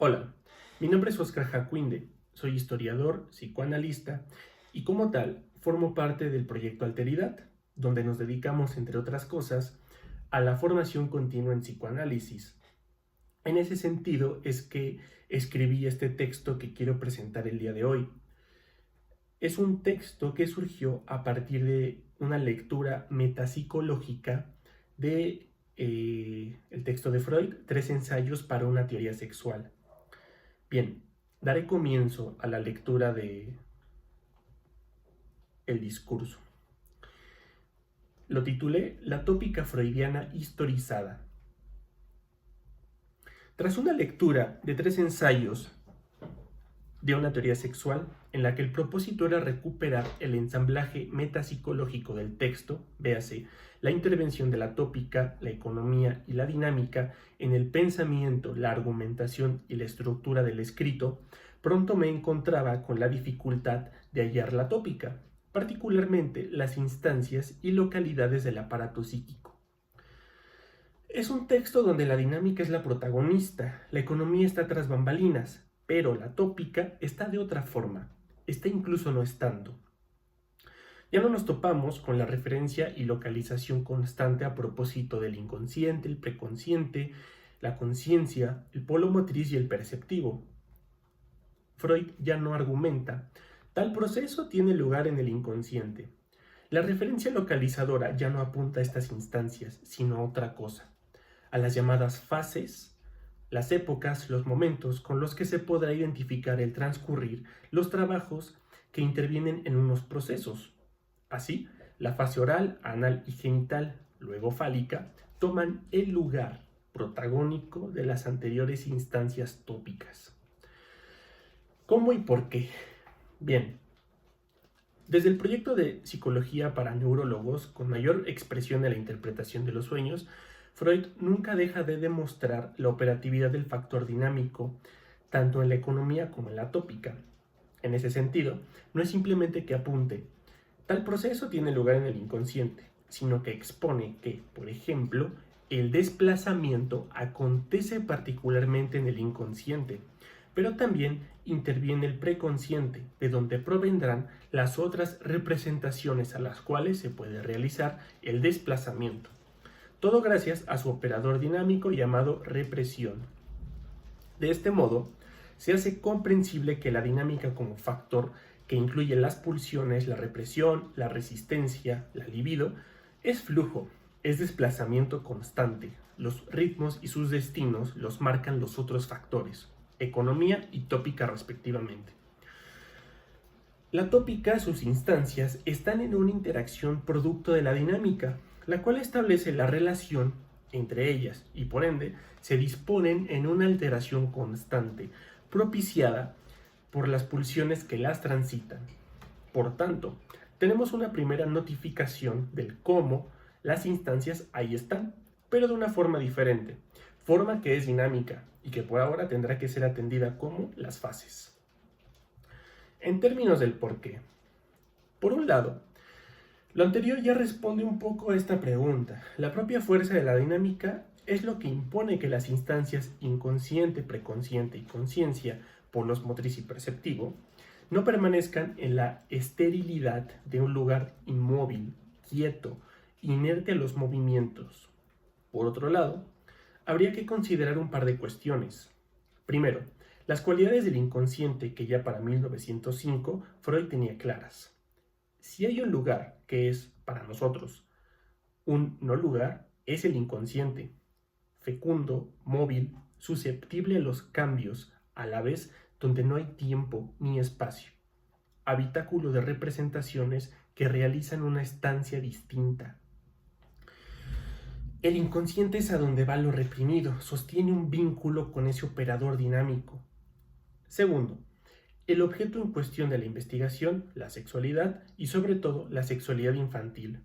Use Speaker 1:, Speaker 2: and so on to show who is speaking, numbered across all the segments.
Speaker 1: Hola, mi nombre es Oscar Jacquinde, soy historiador, psicoanalista y como tal formo parte del proyecto Alteridad, donde nos dedicamos, entre otras cosas, a la formación continua en psicoanálisis. En ese sentido es que escribí este texto que quiero presentar el día de hoy. Es un texto que surgió a partir de una lectura metapsicológica de el texto de Freud, Tres ensayos para una teoría sexual. Bien, daré comienzo a la lectura de el discurso. Lo titulé La tópica freudiana historizada. Tras una lectura de tres ensayos de una teoría sexual, en la que el propósito era recuperar el ensamblaje metapsicológico del texto, véase, la intervención de la tópica, la economía y la dinámica en el pensamiento, la argumentación y la estructura del escrito, pronto me encontraba con la dificultad de hallar la tópica, particularmente las instancias y localidades del aparato psíquico. Es un texto donde la dinámica es la protagonista, la economía está tras bambalinas, pero la tópica está de otra forma, está incluso no estando. Ya no nos topamos con la referencia y localización constante a propósito del inconsciente, el preconsciente, la conciencia, el polo motriz y el perceptivo. Freud ya no argumenta. Tal proceso tiene lugar en el inconsciente. La referencia localizadora ya no apunta a estas instancias, sino a otra cosa, a las llamadas fases, las épocas, los momentos con los que se podrá identificar el transcurrir, los trabajos que intervienen en unos procesos. Así, la fase oral, anal y genital, luego fálica, toman el lugar protagónico de las anteriores instancias tópicas. ¿Cómo y por qué? Bien, desde el proyecto de psicología para neurólogos, con mayor expresión de la interpretación de los sueños, Freud nunca deja de demostrar la operatividad del factor dinámico, tanto en la economía como en la tópica. En ese sentido, no es simplemente que apunte, tal proceso tiene lugar en el inconsciente, sino que expone que, por ejemplo, el desplazamiento acontece particularmente en el inconsciente, pero también interviene el preconsciente, de donde provendrán las otras representaciones a las cuales se puede realizar el desplazamiento. Todo gracias a su operador dinámico llamado represión. De este modo, se hace comprensible que la dinámica como factor que incluye las pulsiones, la represión, la resistencia, la libido, es flujo, es desplazamiento constante. Los ritmos y sus destinos los marcan los otros factores, economía y tópica respectivamente. La tópica, sus instancias, están en una interacción producto de la dinámica, la cual establece la relación entre ellas y por ende se disponen en una alteración constante, propiciada por las pulsiones que las transitan. Por tanto, tenemos una primera notificación del cómo las instancias ahí están, pero de una forma diferente, forma que es dinámica y que por ahora tendrá que ser atendida como las fases. En términos del por qué. Por un lado, lo anterior ya responde un poco a esta pregunta. La propia fuerza de la dinámica es lo que impone que las instancias inconsciente, preconsciente y conciencia, polos motriz y perceptivo, no permanezcan en la esterilidad de un lugar inmóvil, quieto, inerte a los movimientos. Por otro lado, habría que considerar un par de cuestiones. Primero, las cualidades del inconsciente que ya para 1905 Freud tenía claras. Si hay un lugar que es, para nosotros, un no lugar, es el inconsciente, fecundo, móvil, susceptible a los cambios, a la vez donde no hay tiempo ni espacio, habitáculo de representaciones que realizan una estancia distinta. El inconsciente es a donde va lo reprimido, sostiene un vínculo con ese operador dinámico. Segundo, el objeto en cuestión de la investigación, la sexualidad y sobre todo la sexualidad infantil.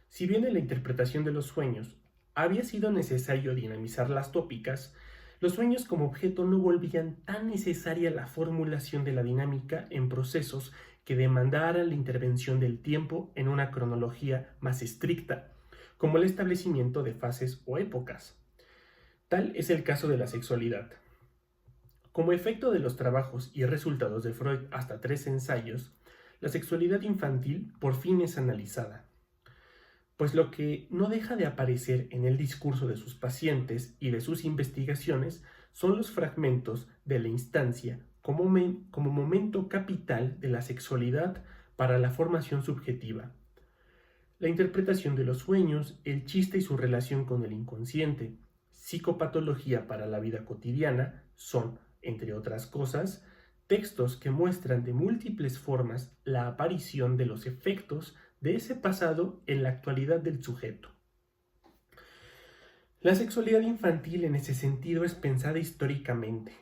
Speaker 1: Si bien en la interpretación de los sueños había sido necesario dinamizar las tópicas, los sueños como objeto no volvían tan necesaria la formulación de la dinámica en procesos que demandaran la intervención del tiempo en una cronología más estricta, como el establecimiento de fases o épocas. Tal es el caso de la sexualidad. Como efecto de los trabajos y resultados de Freud hasta 3 ensayos, la sexualidad infantil por fin es analizada, pues lo que no deja de aparecer en el discurso de sus pacientes y de sus investigaciones son los fragmentos de la instancia como momento capital de la sexualidad para la formación subjetiva. La interpretación de los sueños, el chiste y su relación con el inconsciente, psicopatología para la vida cotidiana son, entre otras cosas, textos que muestran de múltiples formas la aparición de los efectos de ese pasado en la actualidad del sujeto. La sexualidad infantil en ese sentido es pensada históricamente,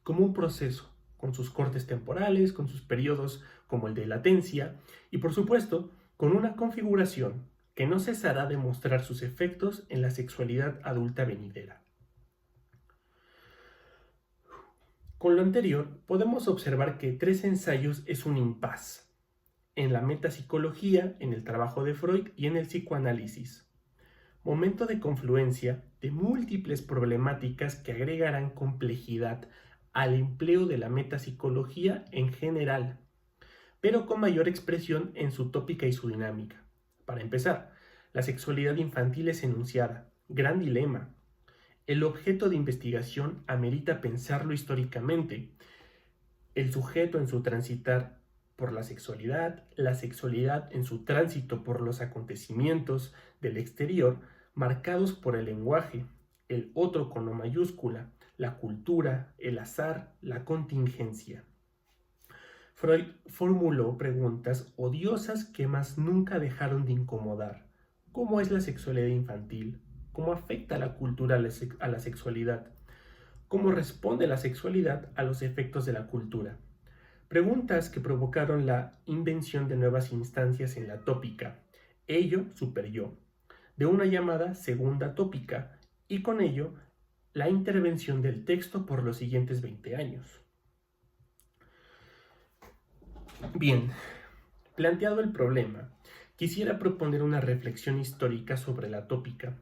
Speaker 1: como un proceso, con sus cortes temporales, con sus periodos como el de latencia, y por supuesto, con una configuración que no cesará de mostrar sus efectos en la sexualidad adulta venidera. Con lo anterior, podemos observar que 3 ensayos es un impas en la metapsicología, en el trabajo de Freud y en el psicoanálisis. Momento de confluencia de múltiples problemáticas que agregarán complejidad al empleo de la metapsicología en general, pero con mayor expresión en su tópica y su dinámica. Para empezar, la sexualidad infantil es enunciada, gran dilema. El objeto de investigación amerita pensarlo históricamente. El sujeto en su transitar por la sexualidad en su tránsito por los acontecimientos del exterior, marcados por el lenguaje, el otro con O mayúscula, la cultura, el azar, la contingencia. Freud formuló preguntas odiosas que más nunca dejaron de incomodar. ¿Cómo es la sexualidad infantil? ¿Cómo afecta la cultura a la sexualidad? ¿Cómo responde la sexualidad a los efectos de la cultura? Preguntas que provocaron la invención de nuevas instancias en la tópica, ello, superyo, de una llamada segunda tópica, y con ello la intervención del texto por los siguientes 20 años. Bien, planteado el problema, quisiera proponer una reflexión histórica sobre la tópica.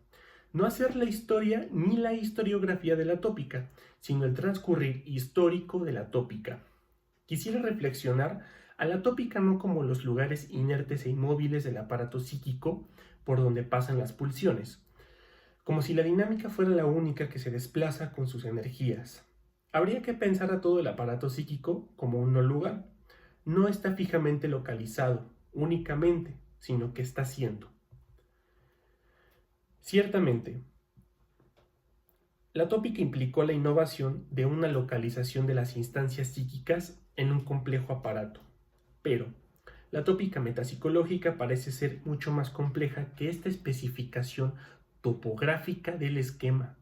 Speaker 1: No hacer la historia ni la historiografía de la tópica, sino el transcurrir histórico de la tópica. Quisiera reflexionar a la tópica no como los lugares inertes e inmóviles del aparato psíquico por donde pasan las pulsiones, como si la dinámica fuera la única que se desplaza con sus energías. Habría que pensar a todo el aparato psíquico como un no lugar. No está fijamente localizado, únicamente, sino que está siendo. Ciertamente, la tópica implicó la innovación de una localización de las instancias psíquicas en un complejo aparato, pero la tópica metapsicológica parece ser mucho más compleja que esta especificación topográfica del esquema.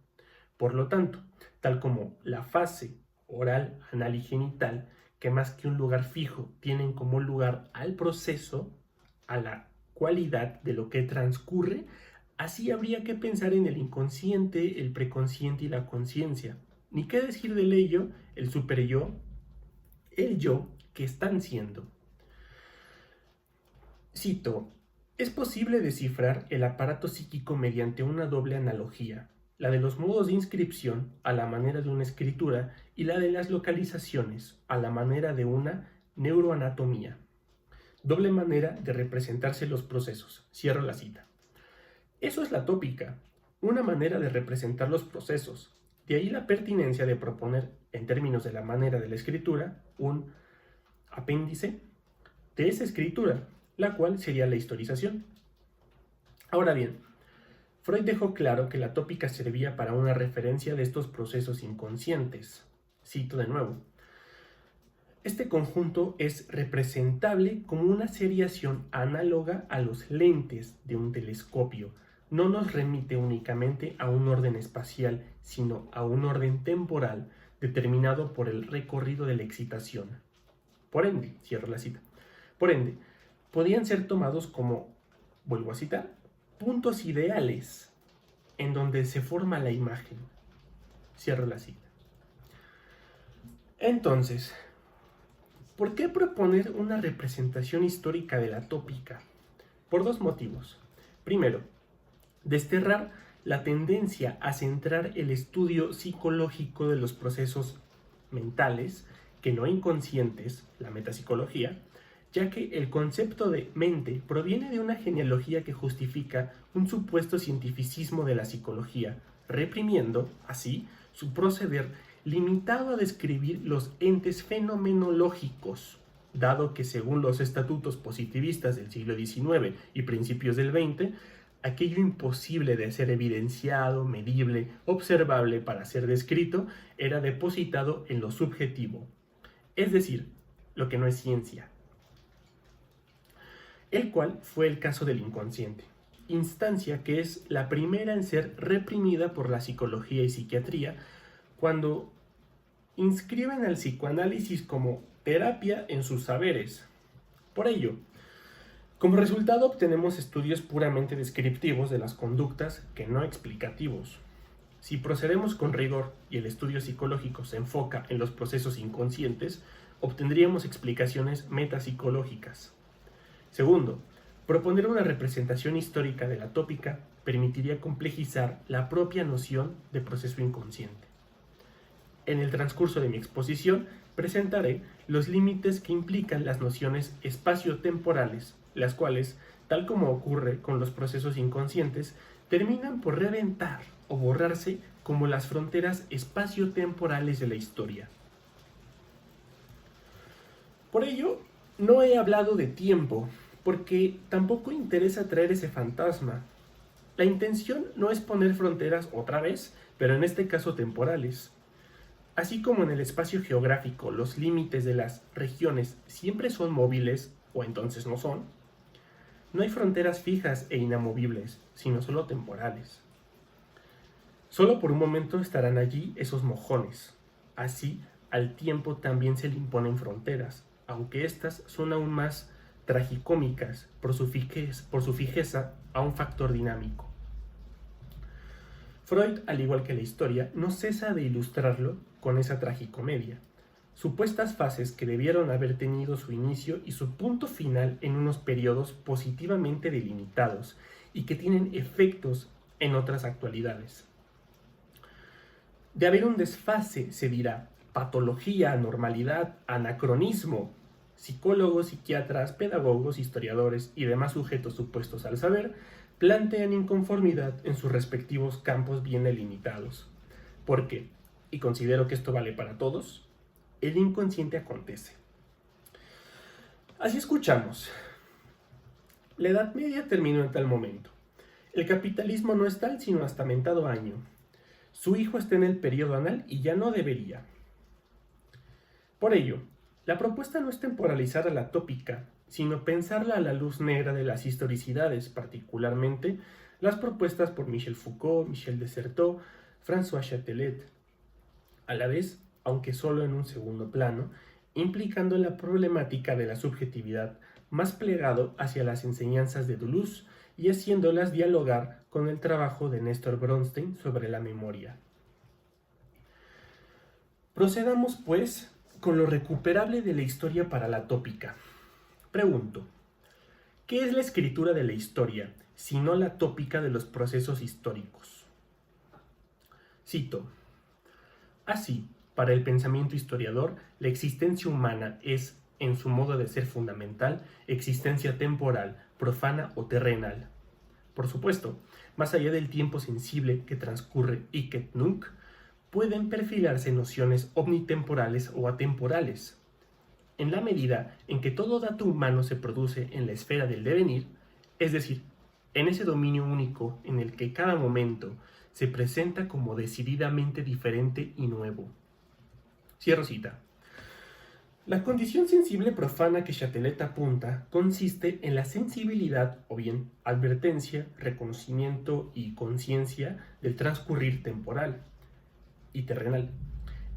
Speaker 1: Por lo tanto, tal como la fase oral, anal y genital, que más que un lugar fijo tienen como lugar al proceso, a la cualidad de lo que transcurre, así habría que pensar en el inconsciente, el preconsciente y la conciencia. Ni qué decir del ello, el superyo, el yo que están siendo. Cito, es posible descifrar el aparato psíquico mediante una doble analogía, la de los modos de inscripción a la manera de una escritura y la de las localizaciones a la manera de una neuroanatomía. Doble manera de representarse los procesos. Cierro la cita. Eso es la tópica, una manera de representar los procesos. De ahí la pertinencia de proponer, en términos de la manera de la escritura, un apéndice de esa escritura, la cual sería la historización. Ahora bien, Freud dejó claro que la tópica servía para una referencia de estos procesos inconscientes. Cito de nuevo. Este conjunto es representable como una seriación análoga a los lentes de un telescopio. No nos remite únicamente a un orden espacial, sino a un orden temporal determinado por el recorrido de la excitación. Por ende, cierro la cita, por ende, podían ser tomados como, vuelvo a citar, puntos ideales en donde se forma la imagen. Cierro la cita. Entonces, ¿por qué proponer una representación histórica de la tópica? Por 2 motivos. Primero, desterrar la tendencia a centrar el estudio psicológico de los procesos mentales que no inconscientes, la metapsicología, ya que el concepto de mente proviene de una genealogía que justifica un supuesto cientificismo de la psicología, reprimiendo, así, su proceder limitado a describir los entes fenomenológicos, dado que según los estatutos positivistas del siglo XIX y principios del XX, aquello imposible de ser evidenciado, medible, observable para ser descrito, era depositado en lo subjetivo, es decir, lo que no es ciencia, el cual fue el caso del inconsciente, instancia que es la primera en ser reprimida por la psicología y psiquiatría cuando inscriben al psicoanálisis como terapia en sus saberes. Por ello, como resultado obtenemos estudios puramente descriptivos de las conductas que no explicativos. Si procedemos con rigor y el estudio psicológico se enfoca en los procesos inconscientes, obtendríamos explicaciones metapsicológicas. Segundo, proponer una representación histórica de la tópica permitiría complejizar la propia noción de proceso inconsciente. En el transcurso de mi exposición presentaré los límites que implican las nociones espaciotemporales, las cuales, tal como ocurre con los procesos inconscientes, terminan por reventar o borrarse como las fronteras espaciotemporales de la historia. Por ello, no he hablado de tiempo, porque tampoco interesa traer ese fantasma. La intención no es poner fronteras otra vez, pero en este caso temporales. Así como en el espacio geográfico los límites de las regiones siempre son móviles, o entonces no son, no hay fronteras fijas e inamovibles, sino solo temporales. Solo por un momento estarán allí esos mojones. Así, al tiempo también se le imponen fronteras, aunque éstas son aún más tragicómicas por su fijeza a un factor dinámico. Freud, al igual que la historia, no cesa de ilustrarlo con esa tragicomedia, supuestas fases que debieron haber tenido su inicio y su punto final en unos periodos positivamente delimitados y que tienen efectos en otras actualidades. De haber un desfase, se dirá, patología, anormalidad, anacronismo. Psicólogos, psiquiatras, pedagogos, historiadores y demás sujetos supuestos al saber plantean inconformidad en sus respectivos campos bien delimitados. Porque, y considero que esto vale para todos, el inconsciente acontece. Así escuchamos. La Edad Media terminó en tal momento. El capitalismo no es tal sino hasta mentado año. Su hijo está en el periodo anal y ya no debería. Por ello, la propuesta no es temporalizar a la tópica, sino pensarla a la luz negra de las historicidades, particularmente las propuestas por Michel Foucault, Michel Desserteaux, François Châtelet, a la vez, aunque solo en un segundo plano, implicando la problemática de la subjetividad más plegado hacia las enseñanzas de Deleuze y haciéndolas dialogar con el trabajo de Néstor Bronstein sobre la memoria. Procedamos, pues, con lo recuperable de la historia para la tópica. Pregunto, ¿qué es la escritura de la historia, sino la tópica de los procesos históricos? Cito, así, para el pensamiento historiador, la existencia humana es, en su modo de ser fundamental, existencia temporal, profana o terrenal. Por supuesto, más allá del tiempo sensible que transcurre hic et nunc, pueden perfilarse nociones omnitemporales o atemporales. En la medida en que todo dato humano se produce en la esfera del devenir, es decir, en ese dominio único en el que cada momento se presenta como decididamente diferente y nuevo. Cierro cita. La condición sensible profana que Châtelet apunta consiste en la sensibilidad o bien advertencia, reconocimiento y conciencia del transcurrir temporal y terrenal.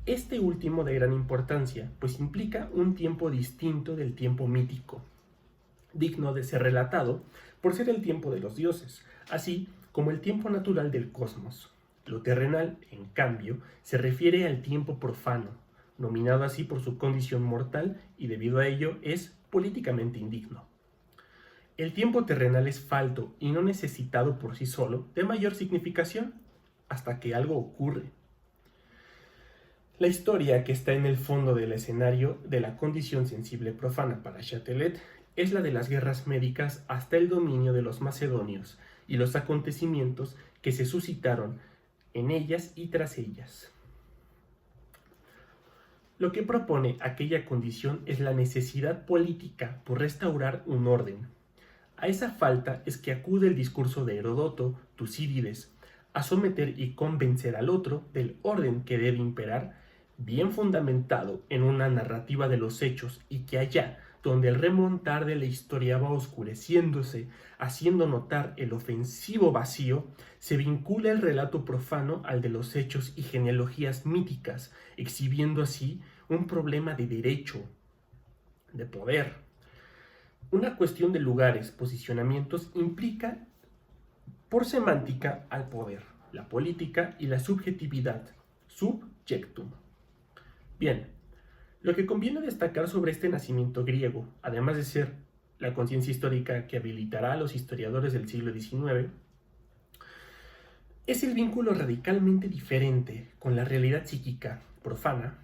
Speaker 1: Este último de gran importancia, pues implica un tiempo distinto del tiempo mítico, digno de ser relatado por ser el tiempo de los dioses, así como el tiempo natural del cosmos. Lo terrenal, en cambio, se refiere al tiempo profano, nominado así por su condición mortal y debido a ello es políticamente indigno. El tiempo terrenal es falto y no necesitado por sí solo de mayor significación hasta que algo ocurre. La historia que está en el fondo del escenario de la condición sensible profana para Châtelet es la de las guerras médicas hasta el dominio de los macedonios y los acontecimientos que se suscitaron en ellas y tras ellas. Lo que propone aquella condición es la necesidad política por restaurar un orden. A esa falta es que acude el discurso de Heródoto, Tucídides, a someter y convencer al otro del orden que debe imperar, bien fundamentado en una narrativa de los hechos, y que allá donde el remontar de la historia va oscureciéndose, haciendo notar el ofensivo vacío, se vincula el relato profano al de los hechos y genealogías míticas, exhibiendo así un problema de derecho, de poder. Una cuestión de lugares, posicionamientos, implica por semántica al poder, la política y la subjetividad, subjectum. Bien, lo que conviene destacar sobre este nacimiento griego, además de ser la conciencia histórica que habilitará a los historiadores del siglo XIX, es el vínculo radicalmente diferente con la realidad psíquica profana,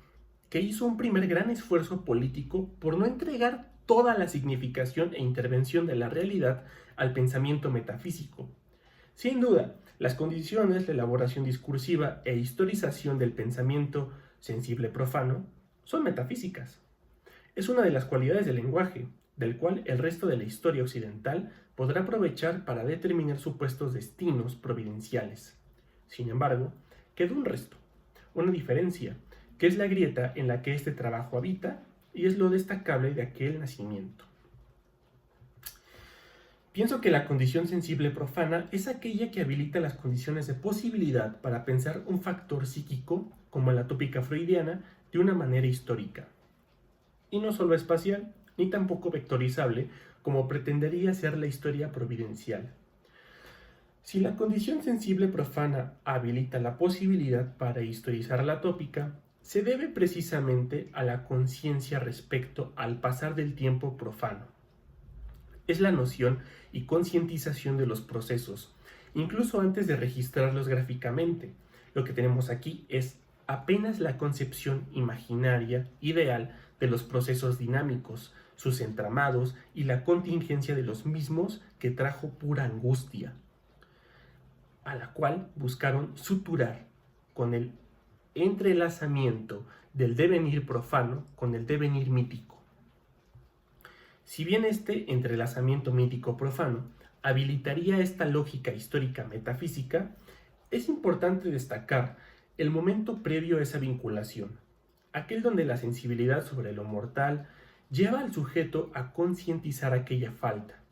Speaker 1: que hizo un primer gran esfuerzo político por no entregar toda la significación e intervención de la realidad al pensamiento metafísico. Sin duda, las condiciones de elaboración discursiva e historización del pensamiento sensible profano son metafísicas. Es una de las cualidades del lenguaje, del cual el resto de la historia occidental podrá aprovechar para determinar supuestos destinos providenciales. Sin embargo, queda un resto, una diferencia, que es la grieta en la que este trabajo habita y es lo destacable de aquel nacimiento. Pienso que la condición sensible profana es aquella que habilita las condiciones de posibilidad para pensar un factor psíquico, como la tópica freudiana, de una manera histórica. Y no solo espacial, ni tampoco vectorizable, como pretendería ser la historia providencial. Si la condición sensible profana habilita la posibilidad para historizar la tópica, se debe precisamente a la conciencia respecto al pasar del tiempo profano. Es la noción y concientización de los procesos, incluso antes de registrarlos gráficamente. Lo que tenemos aquí es apenas la concepción imaginaria, ideal, de los procesos dinámicos, sus entramados y la contingencia de los mismos que trajo pura angustia, a la cual buscaron suturar con el entrelazamiento del devenir profano con el devenir mítico. Si bien este entrelazamiento mítico-profano habilitaría esta lógica histórica metafísica, es importante destacar el momento previo a esa vinculación, aquel donde la sensibilidad sobre lo mortal lleva al sujeto a concientizar aquella falta,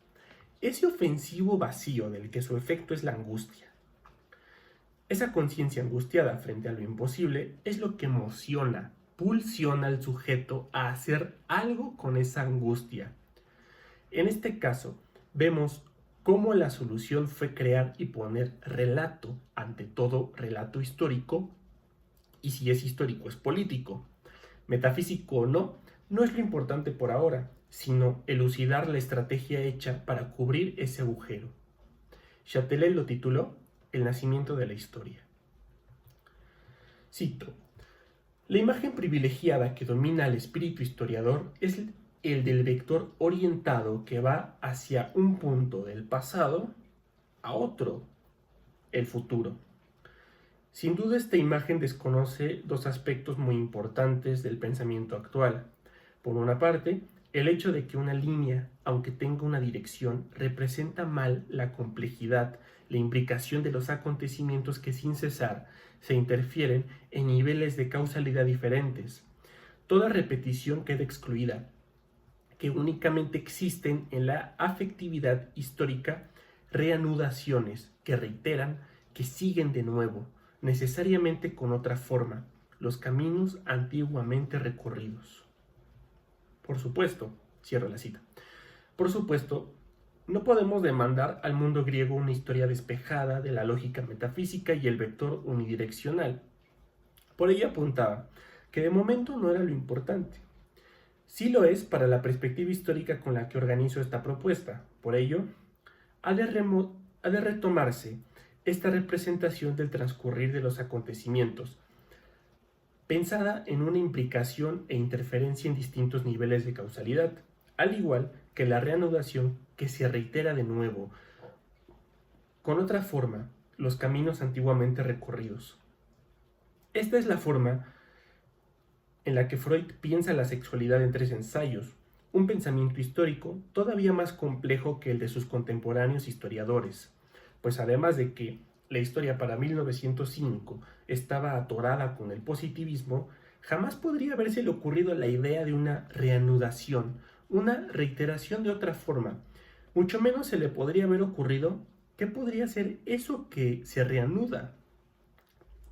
Speaker 1: ese ofensivo vacío del que su efecto es la angustia. Esa conciencia angustiada frente a lo imposible es lo que emociona, pulsiona al sujeto a hacer algo con esa angustia. En este caso, vemos cómo la solución fue crear y poner relato, ante todo relato histórico, y si es histórico es político. Metafísico o no, no es lo importante por ahora, sino elucidar la estrategia hecha para cubrir ese agujero. Châtelet lo tituló El nacimiento de la historia. Cito: la imagen privilegiada que domina al espíritu historiador es el del vector orientado que va hacia un punto del pasado a otro, el futuro. Sin duda esta imagen desconoce dos aspectos muy importantes del pensamiento actual. Por una parte, el hecho de que una línea, aunque tenga una dirección, representa mal la complejidad, la imbricación de los acontecimientos que sin cesar se interfieren en niveles de causalidad diferentes. Toda repetición queda excluida, que únicamente existen en la afectividad histórica reanudaciones que reiteran, que siguen de nuevo, necesariamente con otra forma, los caminos antiguamente recorridos. Por supuesto, cierro la cita, por supuesto, no podemos demandar al mundo griego una historia despejada de la lógica metafísica y el vector unidireccional. Por ello apuntaba que de momento no era lo importante. Sí lo es para la perspectiva histórica con la que organizo esta propuesta. Por ello, ha de retomarse esta representación del transcurrir de los acontecimientos, pensada en una implicación e interferencia en distintos niveles de causalidad, al igual que la reanudación que se reitera de nuevo, con otra forma, los caminos antiguamente recorridos. Esta es la forma en la que Freud piensa la sexualidad en tres ensayos, un pensamiento histórico todavía más complejo que el de sus contemporáneos historiadores, pues además de que la historia para 1905 estaba atorada con el positivismo, jamás podría habérsele ocurrido la idea de una reanudación, una reiteración de otra forma. Mucho menos se le podría haber ocurrido qué podría ser eso que se reanuda.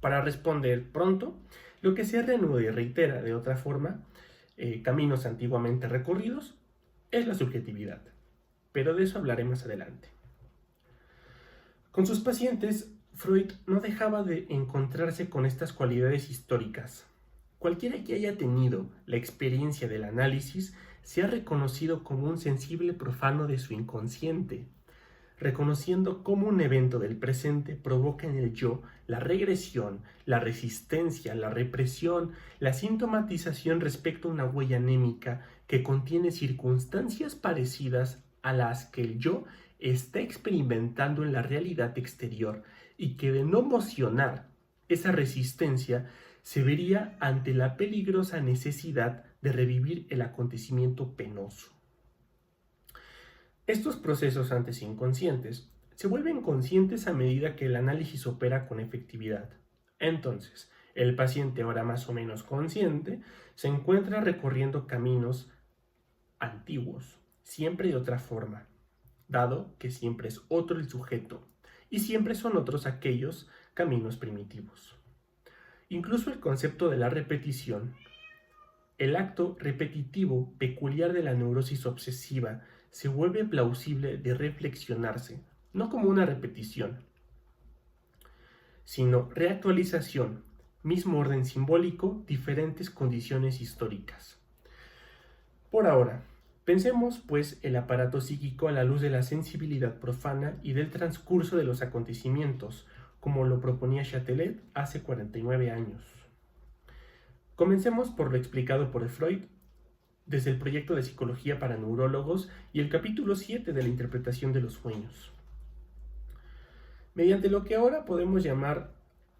Speaker 1: Para responder pronto, lo que se reanuda y reitera de otra forma, caminos antiguamente recorridos, es la subjetividad. Pero de eso hablaré más adelante. Con sus pacientes, Freud no dejaba de encontrarse con estas cualidades históricas. Cualquiera que haya tenido la experiencia del análisis se ha reconocido como un sensible profano de su inconsciente, reconociendo cómo un evento del presente provoca en el yo la regresión, la resistencia, la represión, la sintomatización respecto a una huella anémica que contiene circunstancias parecidas a las que el yo está experimentando en la realidad exterior y que de no mocionar esa resistencia se vería ante la peligrosa necesidad de revivir el acontecimiento penoso. Estos procesos antes inconscientes se vuelven conscientes a medida que el análisis opera con efectividad. Entonces, el paciente, ahora más o menos consciente, se encuentra recorriendo caminos antiguos, siempre de otra forma, dado que siempre es otro el sujeto, y siempre son otros aquellos caminos primitivos. Incluso el concepto de la repetición, el acto repetitivo peculiar de la neurosis obsesiva, se vuelve plausible de reflexionarse, no como una repetición, sino reactualización, mismo orden simbólico, diferentes condiciones históricas. Por ahora, pensemos pues el aparato psíquico a la luz de la sensibilidad profana y del transcurso de los acontecimientos, como lo proponía Châtelet hace 49 años. Comencemos por lo explicado por Freud desde el proyecto de psicología para neurólogos y el capítulo 7 de la interpretación de los sueños. Mediante lo que ahora podemos llamar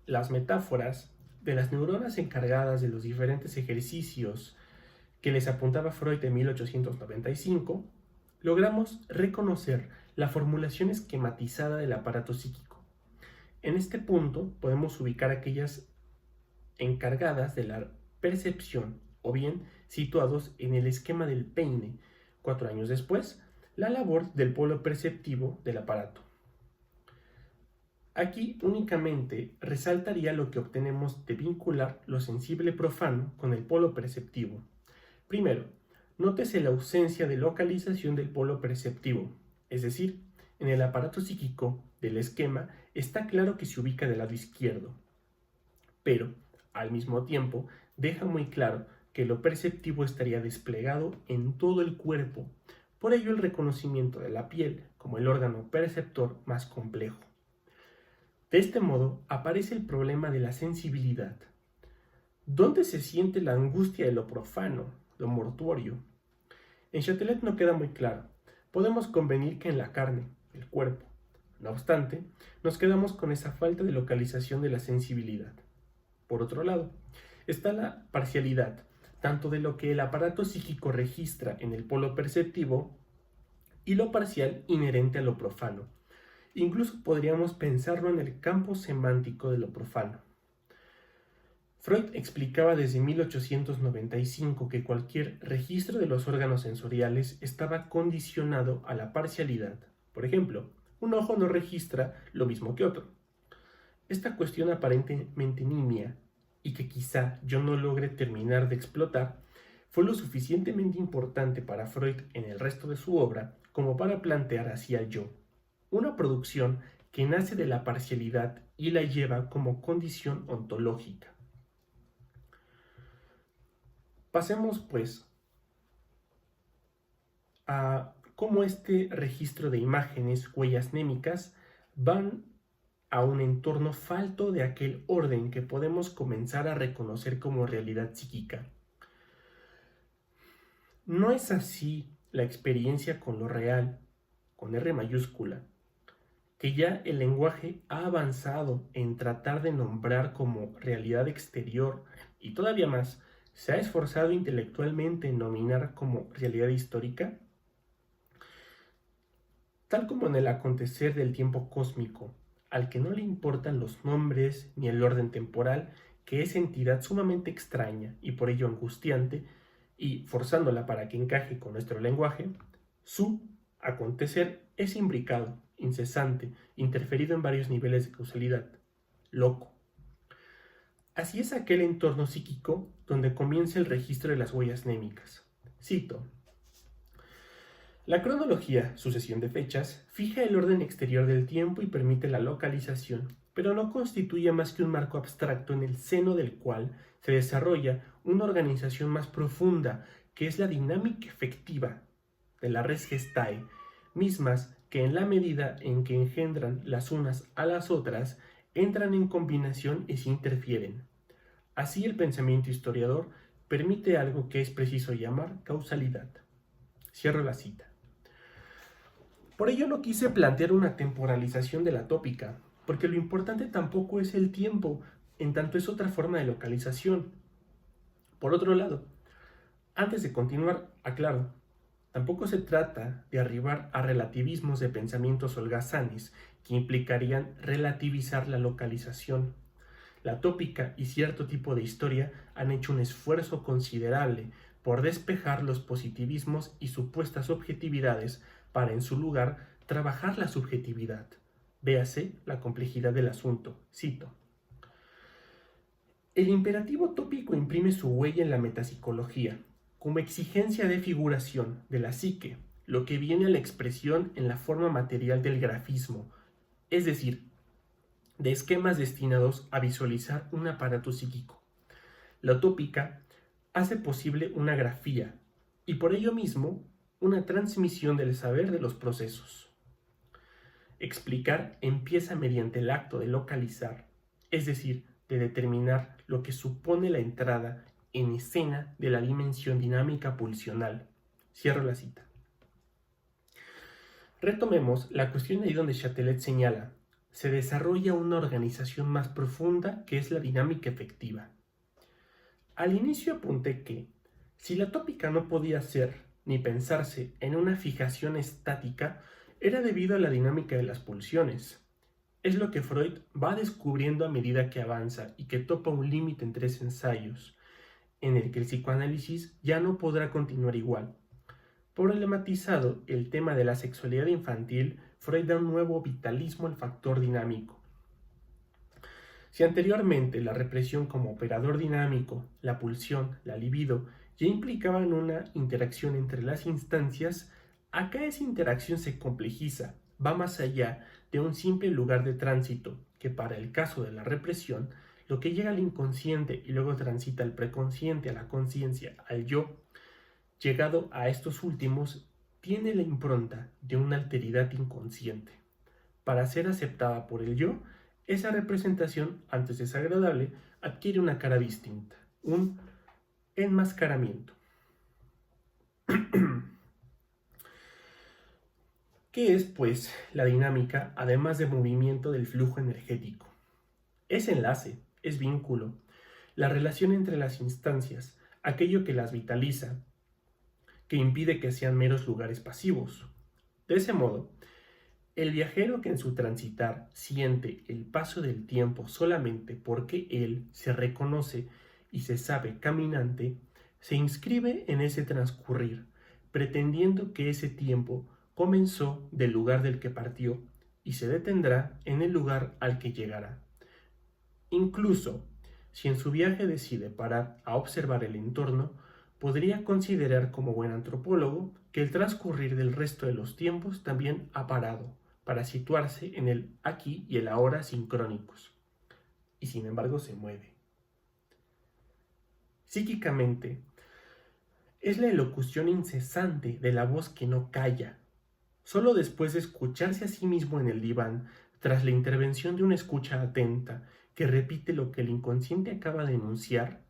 Speaker 1: las metáforas de las neuronas encargadas de los diferentes ejercicios que les apuntaba Freud en 1895, logramos reconocer la formulación esquematizada del aparato psíquico. En este punto podemos ubicar aquellas encargadas de la percepción o bien situados en el esquema del peine. 4 años después, la labor del polo perceptivo del aparato. Aquí únicamente resaltaría lo que obtenemos de vincular lo sensible profano con el polo perceptivo. Primero, nótese la ausencia de localización del polo perceptivo, es decir, en el aparato psíquico del esquema está claro que se ubica del lado izquierdo, pero al mismo tiempo deja muy claro que lo perceptivo estaría desplegado en todo el cuerpo, por ello el reconocimiento de la piel como el órgano perceptor más complejo. De este modo aparece el problema de la sensibilidad. ¿Dónde se siente la angustia de lo profano, lo mortuorio? En Châtelet no queda muy claro. Podemos convenir que en la carne, el cuerpo. No obstante, nos quedamos con esa falta de localización de la sensibilidad. Por otro lado, está la parcialidad, tanto de lo que el aparato psíquico registra en el polo perceptivo y lo parcial inherente a lo profano. Incluso podríamos pensarlo en el campo semántico de lo profano. Freud explicaba desde 1895 que cualquier registro de los órganos sensoriales estaba condicionado a la parcialidad. Por ejemplo, un ojo no registra lo mismo que otro. Esta cuestión aparentemente nimia y que quizá yo no logre terminar de explotar, fue lo suficientemente importante para Freud en el resto de su obra como para plantear hacia yo, una producción que nace de la parcialidad y la lleva como condición ontológica. Pasemos pues a cómo este registro de imágenes, huellas némicas, van a un entorno falto de aquel orden que podemos comenzar a reconocer como realidad psíquica. No es así la experiencia con lo real, con R mayúscula, que ya el lenguaje ha avanzado en tratar de nombrar como realidad exterior y todavía más, se ha esforzado intelectualmente en nominar como realidad histórica, tal como en el acontecer del tiempo cósmico, al que no le importan los nombres ni el orden temporal, que es entidad sumamente extraña y por ello angustiante, y forzándola para que encaje con nuestro lenguaje, su acontecer es imbricado, incesante, interferido en varios niveles de causalidad, loco. Así es aquel entorno psíquico donde comienza el registro de las huellas némicas. Cito: la cronología, sucesión de fechas, fija el orden exterior del tiempo y permite la localización, pero no constituye más que un marco abstracto en el seno del cual se desarrolla una organización más profunda, que es la dinámica efectiva de la res gestae, mismas que en la medida en que engendran las unas a las otras, entran en combinación y se interfieren. Así el pensamiento historiador permite algo que es preciso llamar causalidad. Cierro la cita. Por ello no quise plantear una temporalización de la tópica, porque lo importante tampoco es el tiempo, en tanto es otra forma de localización. Por otro lado, antes de continuar, aclaro, tampoco se trata de arribar a relativismos de pensamientos holgazanes que implicarían relativizar la localización. La tópica y cierto tipo de historia han hecho un esfuerzo considerable por despejar los positivismos y supuestas objetividades para, en su lugar, trabajar la subjetividad. Véase la complejidad del asunto. Cito: el imperativo tópico imprime su huella en la metapsicología, como exigencia de figuración de la psique, lo que viene a la expresión en la forma material del grafismo, es decir, de esquemas destinados a visualizar un aparato psíquico. La tópica hace posible una grafía y por ello mismo una transmisión del saber de los procesos. Explicar empieza mediante el acto de localizar, es decir, de determinar lo que supone la entrada en escena de la dimensión dinámica pulsional. Cierro la cita. Retomemos la cuestión ahí donde Chatelet señala: se desarrolla una organización más profunda que es la dinámica efectiva. Al inicio apunté que, si la tópica no podía ser ni pensarse en una fijación estática, era debido a la dinámica de las pulsiones. Es lo que Freud va descubriendo a medida que avanza y que topa un límite en 3 ensayos, en el que el psicoanálisis ya no podrá continuar igual. Problematizado el tema de la sexualidad infantil, Freud da un nuevo vitalismo al factor dinámico. Si anteriormente la represión como operador dinámico, la pulsión, la libido, ya implicaban una interacción entre las instancias, acá esa interacción se complejiza, va más allá de un simple lugar de tránsito, que para el caso de la represión, lo que llega al inconsciente y luego transita al preconsciente, a la conciencia, al yo, llegado a estos últimos, tiene la impronta de una alteridad inconsciente. Para ser aceptada por el yo, esa representación, antes desagradable, adquiere una cara distinta, un enmascaramiento. ¿Qué es, pues, la dinámica, además de movimiento del flujo energético? Es enlace, es vínculo, la relación entre las instancias, aquello que las vitaliza, que impide que sean meros lugares pasivos. De ese modo, el viajero que en su transitar siente el paso del tiempo solamente porque él se reconoce y se sabe caminante, se inscribe en ese transcurrir, pretendiendo que ese tiempo comenzó del lugar del que partió y se detendrá en el lugar al que llegará. Incluso, si en su viaje decide parar a observar el entorno, podría considerar como buen antropólogo que el transcurrir del resto de los tiempos también ha parado, para situarse en el aquí y el ahora sincrónicos, y sin embargo se mueve. Psíquicamente, es la elocución incesante de la voz que no calla. Solo después de escucharse a sí mismo en el diván, tras la intervención de una escucha atenta que repite lo que el inconsciente acaba de enunciar,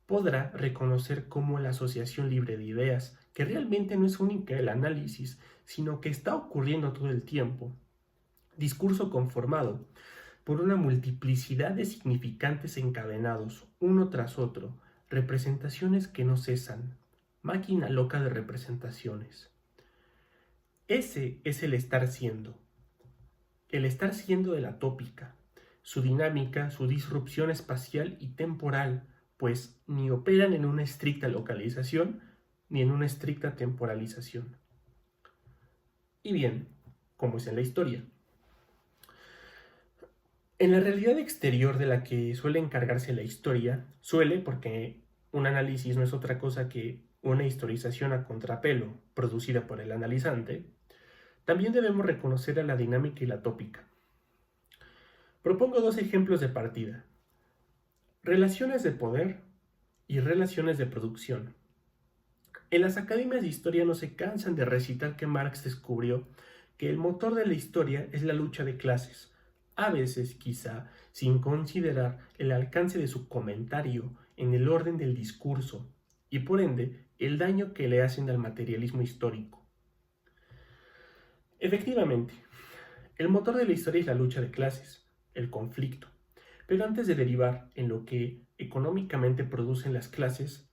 Speaker 1: podrá reconocer cómo la asociación libre de ideas, que realmente no es única el análisis, sino que está ocurriendo todo el tiempo, discurso conformado por una multiplicidad de significantes encadenados, uno tras otro, representaciones que no cesan, máquina loca de representaciones. Ese es el estar siendo de la tópica, su dinámica, su disrupción espacial y temporal, pues ni operan en una estricta localización ni en una estricta temporalización. Y bien, como es en la historia. En la realidad exterior de la que suele encargarse la historia, porque un análisis no es otra cosa que una historización a contrapelo producida por el analizante, también debemos reconocer a la dinámica y la tópica. Propongo dos ejemplos de partida: relaciones de poder y relaciones de producción. En las academias de historia no se cansan de recitar que Marx descubrió que el motor de la historia es la lucha de clases, a veces quizá sin considerar el alcance de su comentario en el orden del discurso y por ende el daño que le hacen al materialismo histórico. Efectivamente, el motor de la historia es la lucha de clases, el conflicto, pero antes de derivar en lo que económicamente producen las clases,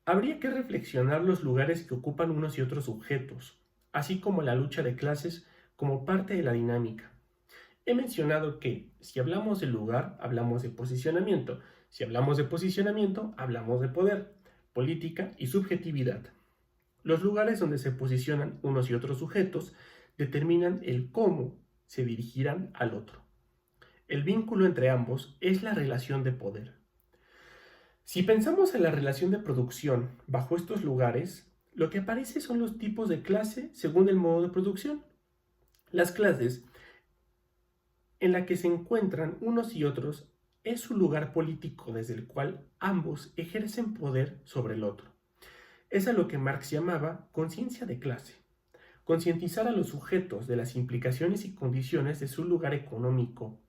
Speaker 1: habría que reflexionar los lugares que ocupan unos y otros sujetos, así como la lucha de clases como parte de la dinámica. He mencionado que, si hablamos de lugar, hablamos de posicionamiento. Si hablamos de posicionamiento, hablamos de poder, política y subjetividad. Los lugares donde se posicionan unos y otros sujetos determinan el cómo se dirigirán al otro. El vínculo entre ambos es la relación de poder. Si pensamos en la relación de producción bajo estos lugares, lo que aparece son los tipos de clase según el modo de producción. Las clases en la que se encuentran unos y otros es su lugar político desde el cual ambos ejercen poder sobre el otro. Es a lo que Marx llamaba conciencia de clase. Concientizar a los sujetos de las implicaciones y condiciones de su lugar económico,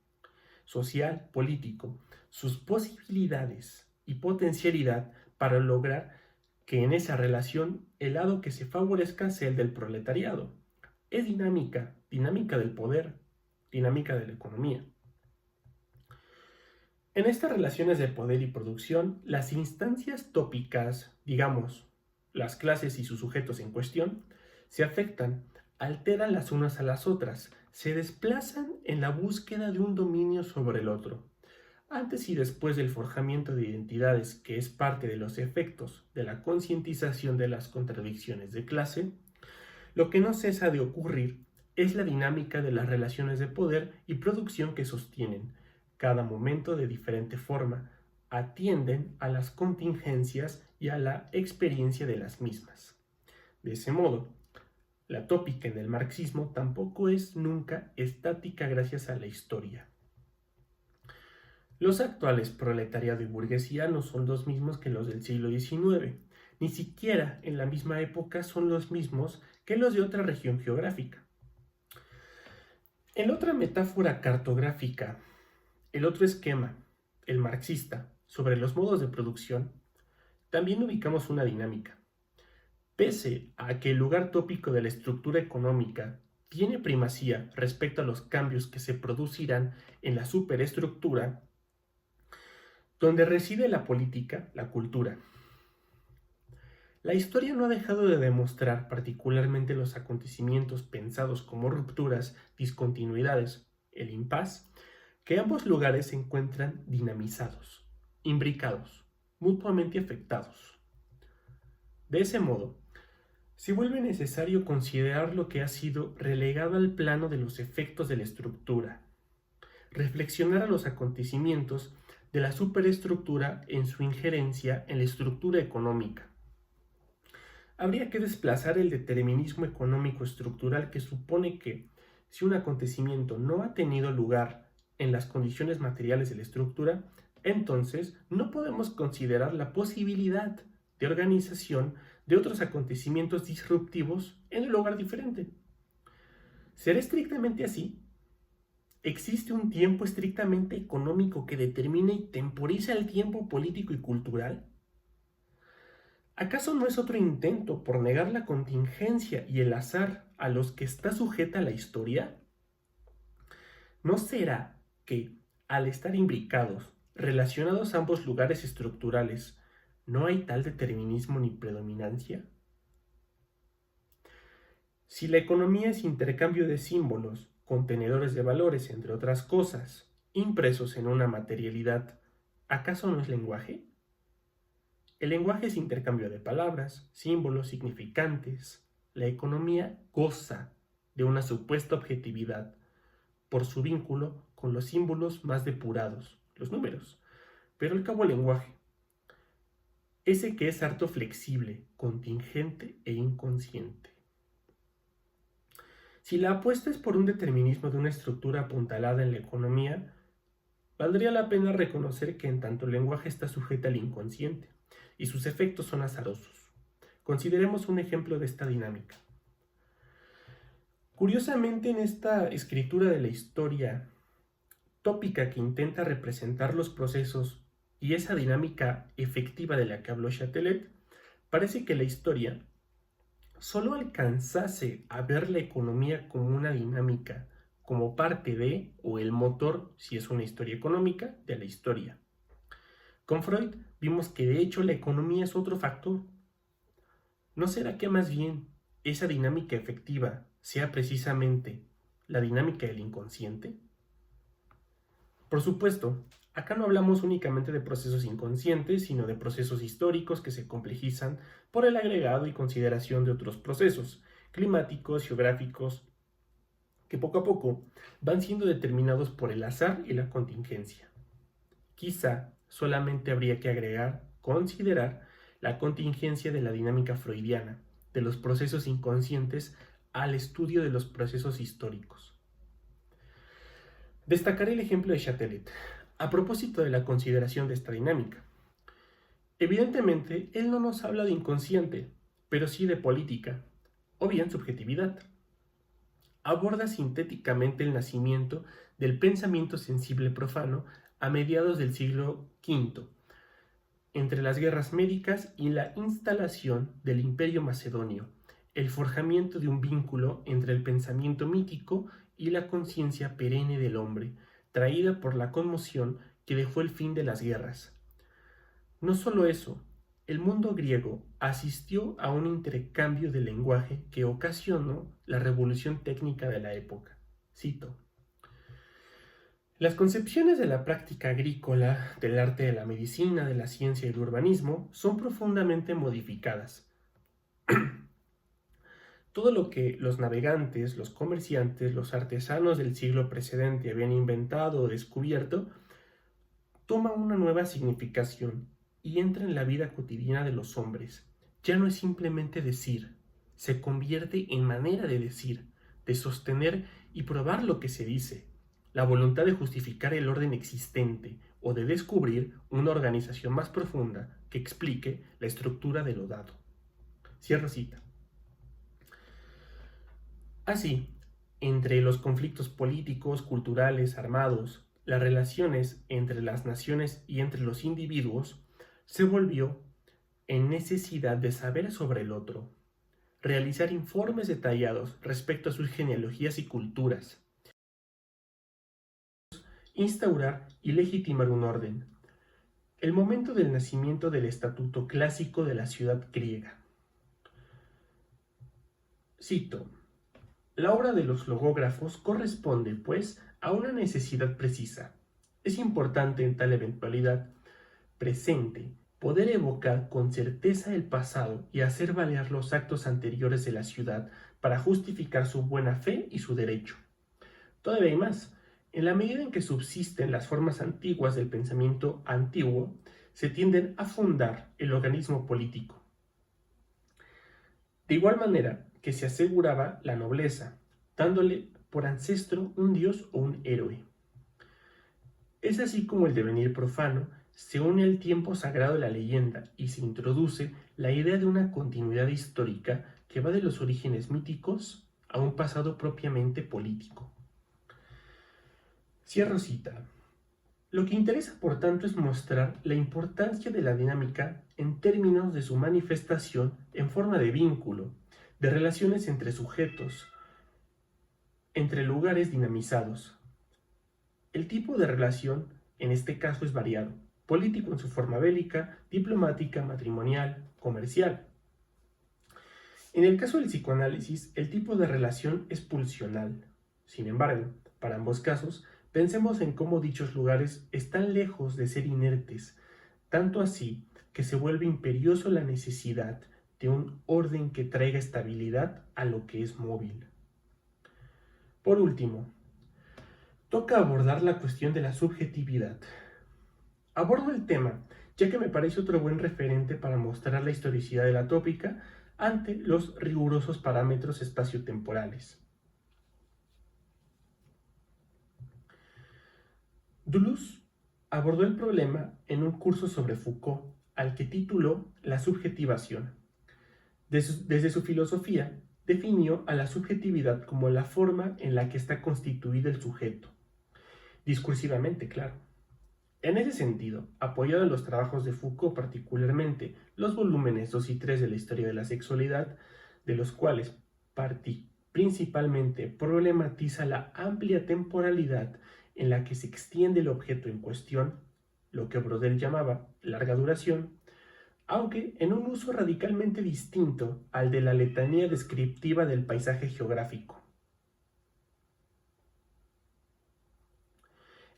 Speaker 1: social, político, sus posibilidades y potencialidad para lograr que en esa relación el lado que se favorezca sea el del proletariado. Es dinámica del poder, dinámica de la economía. En estas relaciones de poder y producción, las instancias tópicas, digamos, las clases y sus sujetos en cuestión, se afectan, alteran las unas a las otras, se desplazan en la búsqueda de un dominio sobre el otro. Antes y después del forjamiento de identidades, que es parte de los efectos de la concientización de las contradicciones de clase, lo que no cesa de ocurrir es la dinámica de las relaciones de poder y producción que sostienen, cada momento de diferente forma, atienden a las contingencias y a la experiencia de las mismas. De ese modo, la tópica en el marxismo tampoco es nunca estática gracias a la historia. Los actuales proletariado y burguesía no son los mismos que los del siglo XIX, ni siquiera en la misma época son los mismos que los de otra región geográfica. En otra metáfora cartográfica, el otro esquema, el marxista, sobre los modos de producción, también ubicamos una dinámica. Pese a que el lugar tópico de la estructura económica tiene primacía respecto a los cambios que se producirán en la superestructura, donde reside la política, la cultura. La historia no ha dejado de demostrar, particularmente los acontecimientos pensados como rupturas, discontinuidades, el impasse, que ambos lugares se encuentran dinamizados, imbricados, mutuamente afectados. De ese modo, se vuelve necesario considerar lo que ha sido relegado al plano de los efectos de la estructura, reflexionar a los acontecimientos de la superestructura en su injerencia en la estructura económica. Habría que desplazar el determinismo económico estructural que supone que, si un acontecimiento no ha tenido lugar en las condiciones materiales de la estructura, entonces no podemos considerar la posibilidad de organización de otros acontecimientos disruptivos en un lugar diferente. ¿Será estrictamente así? ¿Existe un tiempo estrictamente económico que determina y temporiza el tiempo político y cultural? ¿Acaso no es otro intento por negar la contingencia y el azar a los que está sujeta la historia? ¿No será que, al estar imbricados, relacionados ambos lugares estructurales, no hay tal determinismo ni predominancia? Si la economía es intercambio de símbolos, contenedores de valores, entre otras cosas, impresos en una materialidad, ¿acaso no es lenguaje? El lenguaje es intercambio de palabras, símbolos, significantes. La economía goza de una supuesta objetividad por su vínculo con los símbolos más depurados, los números. Pero al cabo el lenguaje, ese que es harto flexible, contingente e inconsciente. Si la apuesta es por un determinismo de una estructura apuntalada en la economía, valdría la pena reconocer que en tanto el lenguaje está sujeto al inconsciente y sus efectos son azarosos. Consideremos un ejemplo de esta dinámica. Curiosamente, en esta escritura de la historia tópica que intenta representar los procesos y esa dinámica efectiva de la que habló Chatelet, parece que la historia solo alcanzase a ver la economía como una dinámica, como parte de, o el motor, si es una historia económica, de la historia. Con Freud vimos que de hecho la economía es otro factor. ¿No será que más bien esa dinámica efectiva sea precisamente la dinámica del inconsciente? Por supuesto, acá no hablamos únicamente de procesos inconscientes, sino de procesos históricos que se complejizan por el agregado y consideración de otros procesos, climáticos, geográficos, que poco a poco van siendo determinados por el azar y la contingencia. Quizá solamente habría que considerar la contingencia de la dinámica freudiana, de los procesos inconscientes al estudio de los procesos históricos. Destacaré el ejemplo de Chatelet, a propósito de la consideración de esta dinámica. Evidentemente, él no nos habla de inconsciente, pero sí de política, o bien subjetividad. Aborda sintéticamente el nacimiento del pensamiento sensible profano a mediados del siglo V, entre las guerras médicas y la instalación del Imperio Macedonio, el forjamiento de un vínculo entre el pensamiento mítico y la conciencia perenne del hombre, traída por la conmoción que dejó el fin de las guerras. No solo eso, el mundo griego asistió a un intercambio de lenguaje que ocasionó la revolución técnica de la época. Cito: las concepciones de la práctica agrícola, del arte de la medicina, de la ciencia y del urbanismo son profundamente modificadas. Todo lo que los navegantes, los comerciantes, los artesanos del siglo precedente habían inventado o descubierto, toma una nueva significación y entra en la vida cotidiana de los hombres. Ya no es simplemente decir, se convierte en manera de decir, de sostener y probar lo que se dice, la voluntad de justificar el orden existente o de descubrir una organización más profunda que explique la estructura de lo dado. Cierro cita. Así, entre los conflictos políticos, culturales, armados, las relaciones entre las naciones y entre los individuos se volvió en necesidad de saber sobre el otro, realizar informes detallados respecto a sus genealogías y culturas, instaurar y legitimar un orden. El momento del nacimiento del estatuto clásico de la ciudad griega. Cito: la obra de los logógrafos corresponde, pues, a una necesidad precisa. Es importante en tal eventualidad presente poder evocar con certeza el pasado y hacer valer los actos anteriores de la ciudad para justificar su buena fe y su derecho. Todavía hay más. En la medida en que subsisten las formas antiguas del pensamiento antiguo, se tienden a fundar el organismo político. De igual manera que se aseguraba la nobleza, dándole por ancestro un dios o un héroe. Es así como el devenir profano se une al tiempo sagrado de la leyenda y se introduce la idea de una continuidad histórica que va de los orígenes míticos a a un pasado propiamente político. Cierro cita. Lo que interesa, por tanto, es mostrar la importancia de la dinámica en términos de su manifestación en forma de vínculo, de relaciones entre sujetos, entre lugares dinamizados. El tipo de relación, en este caso, es variado: político en su forma bélica, diplomática, matrimonial, comercial. En el caso del psicoanálisis, el tipo de relación es pulsional. Sin embargo, para ambos casos, pensemos en cómo dichos lugares están lejos de ser inertes, tanto así que se vuelve imperioso la necesidad de un orden que traiga estabilidad a lo que es móvil. Por último, toca abordar la cuestión de la subjetividad. Abordo el tema, ya que me parece otro buen referente para mostrar la historicidad de la tópica ante los rigurosos parámetros espaciotemporales. Deleuze abordó el problema en un curso sobre Foucault, al que tituló La subjetivación. Desde su filosofía, definió a la subjetividad como la forma en la que está constituido el sujeto. Discursivamente, claro. En ese sentido, apoyado en los trabajos de Foucault, particularmente los volúmenes 2 y 3 de la historia de la sexualidad, de los cuales principalmente problematiza la amplia temporalidad en la que se extiende el objeto en cuestión, lo que Brodel llamaba larga duración, aunque en un uso radicalmente distinto al de la letanía descriptiva del paisaje geográfico.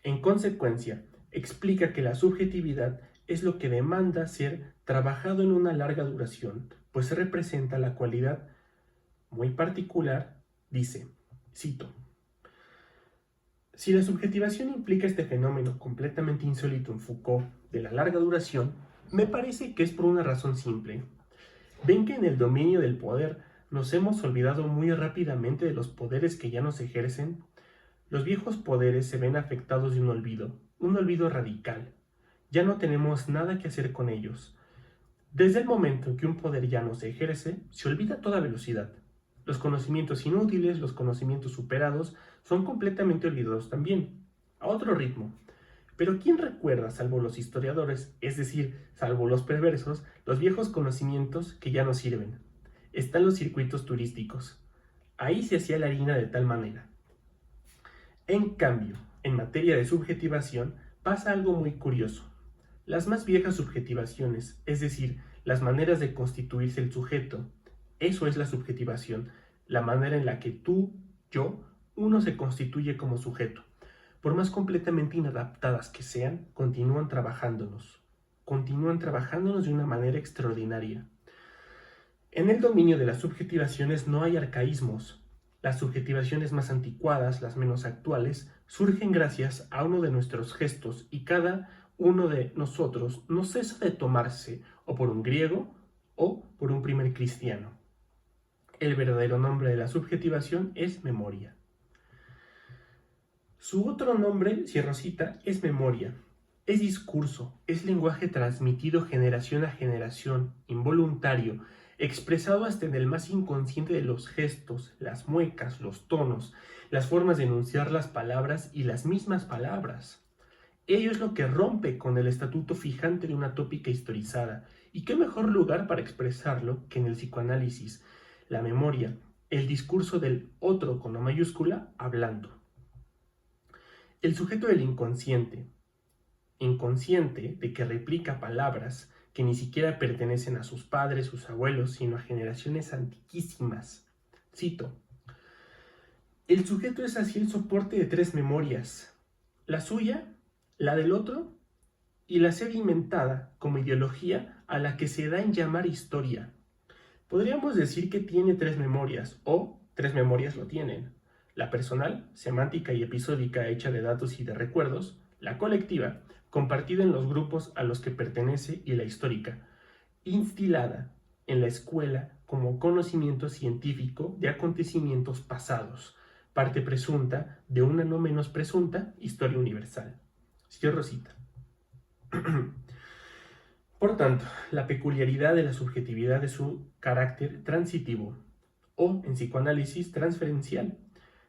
Speaker 1: En consecuencia, explica que la subjetividad es lo que demanda ser trabajado en una larga duración, pues representa la cualidad muy particular, dice, cito: si la subjetivación implica este fenómeno completamente insólito en Foucault de la larga duración, me parece que es por una razón simple. Ven que en el dominio del poder nos hemos olvidado muy rápidamente de los poderes que ya nos ejercen. Los viejos poderes se ven afectados de un olvido radical. Ya no tenemos nada que hacer con ellos. Desde el momento en que un poder ya no se ejerce, se olvida a toda velocidad. Los conocimientos inútiles, los conocimientos superados, son completamente olvidados también, a otro ritmo. Pero ¿quién recuerda, salvo los historiadores, es decir, salvo los perversos, los viejos conocimientos que ya no sirven? Están los circuitos turísticos. Ahí se hacía la harina de tal manera. En cambio, en materia de subjetivación, pasa algo muy curioso. Las más viejas subjetivaciones, es decir, las maneras de constituirse el sujeto, eso es la subjetivación, la manera en la que tú, yo, uno se constituye como sujeto. Por más completamente inadaptadas que sean, continúan trabajándonos de una manera extraordinaria. En el dominio de las subjetivaciones no hay arcaísmos. Las subjetivaciones más anticuadas, las menos actuales, surgen gracias a uno de nuestros gestos y cada uno de nosotros no cesa de tomarse o por un griego o por un primer cristiano. El verdadero nombre de la subjetivación es memoria. Su otro nombre, cierro cita, es memoria. Es discurso, es lenguaje transmitido generación a generación, involuntario, expresado hasta en el más inconsciente de los gestos, las muecas, los tonos, las formas de enunciar las palabras y las mismas palabras. Ello es lo que rompe con el estatuto fijante de una tópica historizada, y qué mejor lugar para expresarlo que en el psicoanálisis, la memoria, el discurso del otro con O mayúscula, hablando. El sujeto del inconsciente de que replica palabras que ni siquiera pertenecen a sus padres, sus abuelos, sino a generaciones antiquísimas. Cito: el sujeto es así el soporte de tres memorias, la suya, la del otro y la sedimentada como ideología a la que se da en llamar historia. Podríamos decir que tiene tres memorias, o tres memorias lo tienen: la personal, semántica y episódica hecha de datos y de recuerdos; la colectiva, compartida en los grupos a los que pertenece; y la histórica, instilada en la escuela como conocimiento científico de acontecimientos pasados, parte presunta de una no menos presunta historia universal. Cierro cita. Por tanto, la peculiaridad de la subjetividad es su carácter transitivo, o en psicoanálisis transferencial.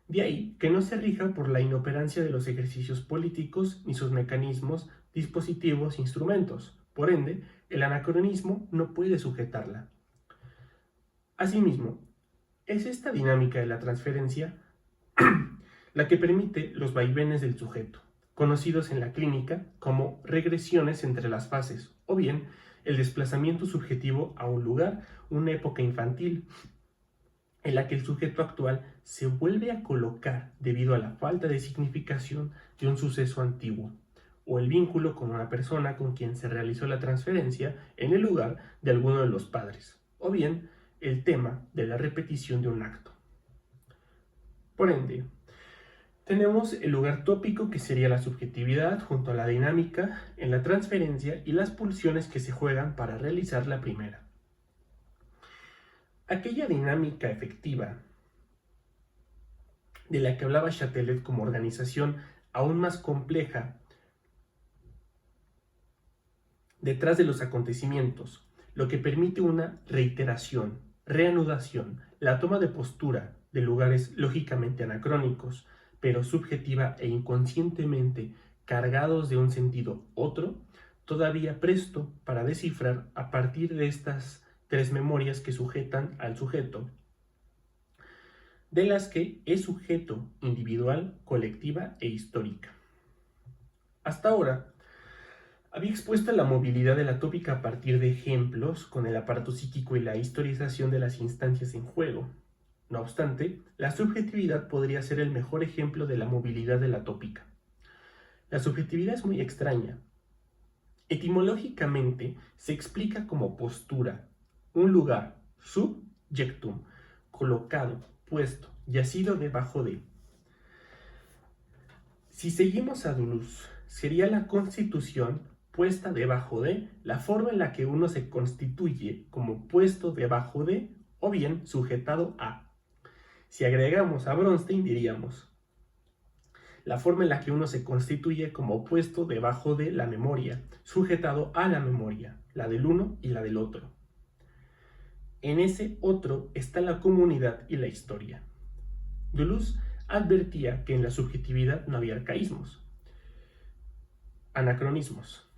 Speaker 1: De ahí que no se rija por la inoperancia de los ejercicios políticos ni sus mecanismos, dispositivos, instrumentos. Por ende, el anacronismo no puede sujetarla. Asimismo, es esta dinámica de la transferencia la que permite los vaivenes del sujeto, conocidos en la clínica como regresiones entre las fases, o bien el desplazamiento subjetivo a un lugar, una época infantil, en la que el sujeto actual se vuelve a colocar debido a la falta de significación de un suceso antiguo, o el vínculo con una persona con quien se realizó la transferencia en el lugar de alguno de los padres, o bien el tema de la repetición de un acto. Por ende, tenemos el lugar tópico, que sería la subjetividad, junto a la dinámica en la transferencia y las pulsiones que se juegan para realizar la primera. Aquella dinámica efectiva de la que hablaba Chatelet como organización aún más compleja detrás de los acontecimientos, lo que permite una reiteración, reanudación, la toma de postura de lugares lógicamente anacrónicos, pero subjetiva e inconscientemente cargados de un sentido otro, todavía presto para descifrar a partir de estas tres memorias que sujetan al sujeto, de las que es sujeto individual, colectiva e histórica. Hasta ahora, había expuesto la movilidad de la tópica a partir de ejemplos con el aparato psíquico y la historización de las instancias en juego. No obstante, la subjetividad podría ser el mejor ejemplo de la movilidad de la tópica. La subjetividad es muy extraña. Etimológicamente se explica como postura, un lugar, subjectum, colocado, puesto, yacido debajo de. Si seguimos a Deleuze, sería la constitución puesta debajo de, la forma en la que uno se constituye como puesto debajo de, o bien sujetado a. Si agregamos a Bronstein, diríamos la forma en la que uno se constituye como puesto debajo de la memoria, sujetado a la memoria, la del uno y la del otro. En ese otro está la comunidad y la historia. Deleuze advertía que en la subjetividad no había arcaísmos, anacronismos.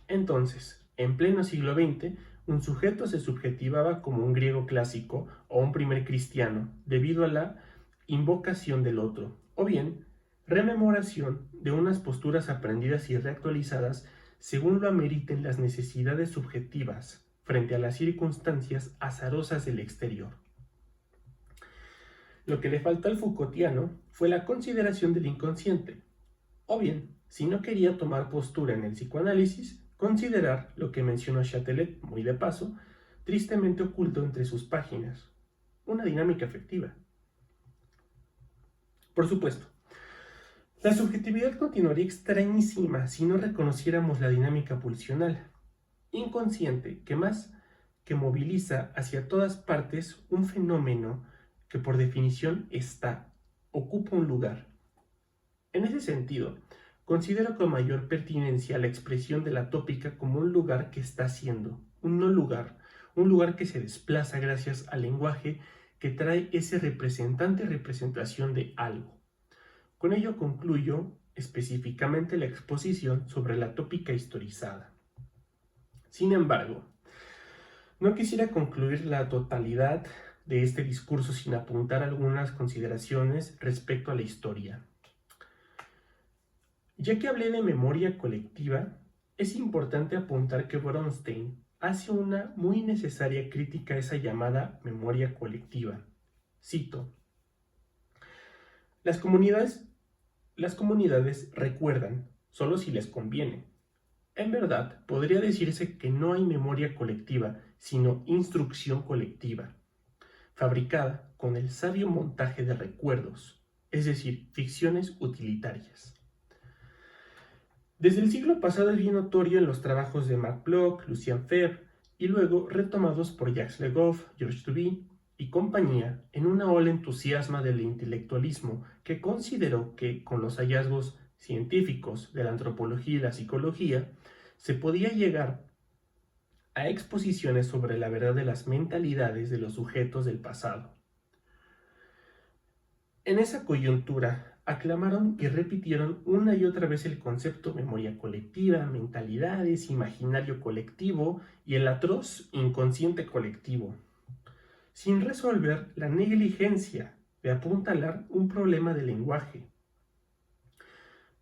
Speaker 1: Entonces, en pleno siglo XX, un sujeto se subjetivaba como un griego clásico o un primer cristiano, debido a la invocación del otro, o bien rememoración de unas posturas aprendidas y reactualizadas según lo ameriten las necesidades subjetivas frente a las circunstancias azarosas del exterior. Lo que le faltó al Foucaultiano fue la consideración del inconsciente, o bien, si no quería tomar postura en el psicoanálisis, considerar lo que mencionó Chatelet, muy de paso, tristemente oculto entre sus páginas, una dinámica afectiva. Por supuesto, la subjetividad continuaría extrañísima si no reconociéramos la dinámica pulsional, inconsciente, que más que moviliza hacia todas partes un fenómeno que por definición está, ocupa un lugar. En ese sentido, considero con mayor pertinencia la expresión de la tópica como un lugar que está siendo, un no lugar, un lugar que se desplaza gracias al lenguaje que trae ese representación de algo. Con ello concluyo específicamente la exposición sobre la tópica historizada. Sin embargo, no quisiera concluir la totalidad de este discurso sin apuntar algunas consideraciones respecto a la historia. Ya que hablé de memoria colectiva, es importante apuntar que Bronstein hace una muy necesaria crítica a esa llamada memoria colectiva. Cito: Las comunidades recuerdan solo si les conviene. En verdad, podría decirse que no hay memoria colectiva, sino instrucción colectiva, fabricada con el sabio montaje de recuerdos, es decir, ficciones utilitarias. Desde el siglo pasado es bien notorio en los trabajos de Marc Bloch, Lucien Febvre, y luego retomados por Jacques Le Goff, Georges Duby y compañía, en una ola entusiasma del intelectualismo que consideró que, con los hallazgos científicos de la antropología y la psicología, se podía llegar a exposiciones sobre la verdad de las mentalidades de los sujetos del pasado. En esa coyuntura, aclamaron y repitieron una y otra vez el concepto memoria colectiva, mentalidades, imaginario colectivo y el atroz inconsciente colectivo, sin resolver la negligencia de apuntalar un problema de lenguaje